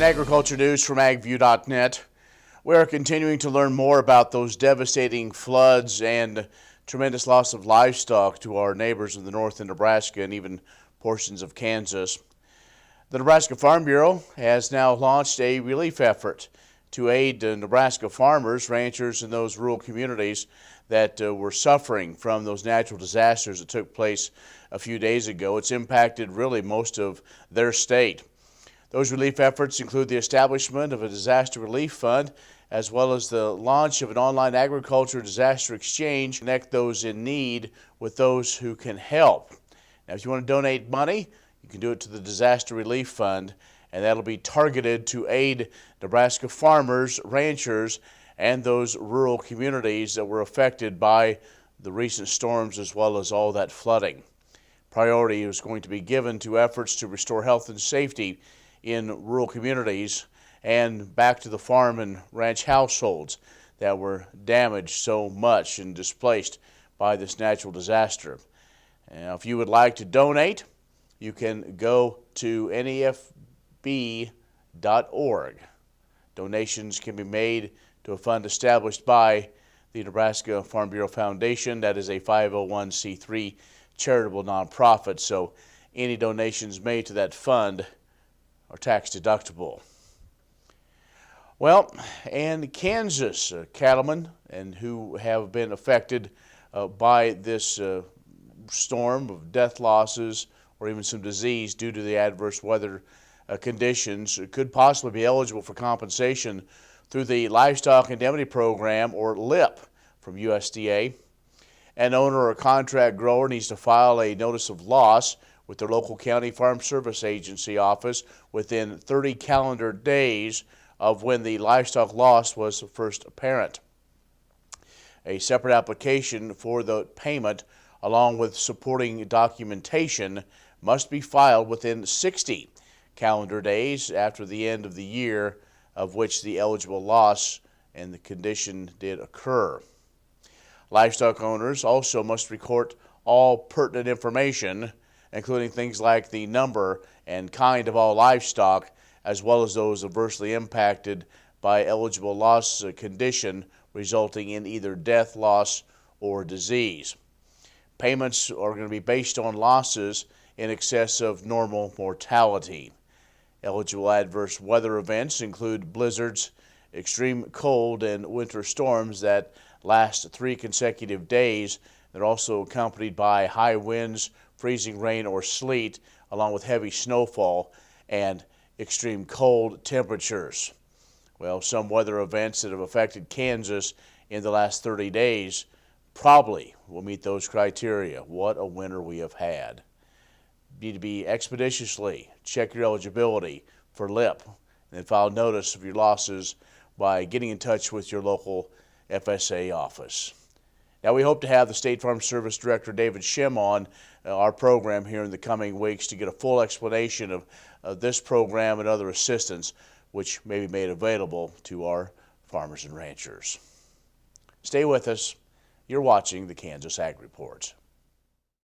agriculture news from agview.net. We're continuing to learn more about those devastating floods and tremendous loss of livestock to our neighbors in the north in Nebraska and even portions of Kansas. The Nebraska Farm Bureau has now launched a relief effort to aid Nebraska farmers, ranchers, and those rural communities that were suffering from those natural disasters that took place a few days ago. It's impacted really most of their state. Those relief efforts include the establishment of a disaster relief fund, as well as the launch of an online agriculture disaster exchange to connect those in need with those who can help. Now, if you want to donate money, you can do it to the Disaster Relief Fund, and that'll be targeted to aid Nebraska farmers, ranchers, and those rural communities that were affected by the recent storms as well as all that flooding. Priority is going to be given to efforts to restore health and safety in rural communities and back to the farm and ranch households that were damaged so much and displaced by this natural disaster. Now, if you would like to donate, you can go to nefb.org. Donations can be made to a fund established by the Nebraska Farm Bureau Foundation. That is a 501c3 charitable nonprofit, so any donations made to that fund are tax deductible. Well, and Kansas cattlemen and who have been affected by this storm of death losses or even some disease due to the adverse weather conditions could possibly be eligible for compensation through the Livestock Indemnity Program, or LIP, from USDA. An owner or contract grower needs to file a notice of loss with their local county farm service agency office within 30 calendar days of when the livestock loss was first apparent. A separate application for the payment along with supporting documentation must be filed within 60 calendar days after the end of the year of which the eligible loss and the condition did occur. Livestock owners also must record all pertinent information, including things like the number and kind of all livestock, as well as those adversely impacted by eligible loss condition resulting in either death, loss, or disease. Payments are going to be based on losses in excess of normal mortality. Eligible adverse weather events include blizzards, extreme cold, and winter storms that last 3 consecutive days. They're also accompanied by high winds, freezing rain or sleet, along with heavy snowfall and extreme cold temperatures. Well, some weather events that have affected Kansas in the last 30 days probably will meet those criteria. What a winter we have had. You need to be expeditiously check your eligibility for LIP and then file notice of your losses by getting in touch with your local FSA office. Now, we hope to have the State Farm Service Director, David Shim, on our program here in the coming weeks to get a full explanation of this program and other assistance which may be made available to our farmers and ranchers. Stay with us. You're watching the Kansas Ag Report.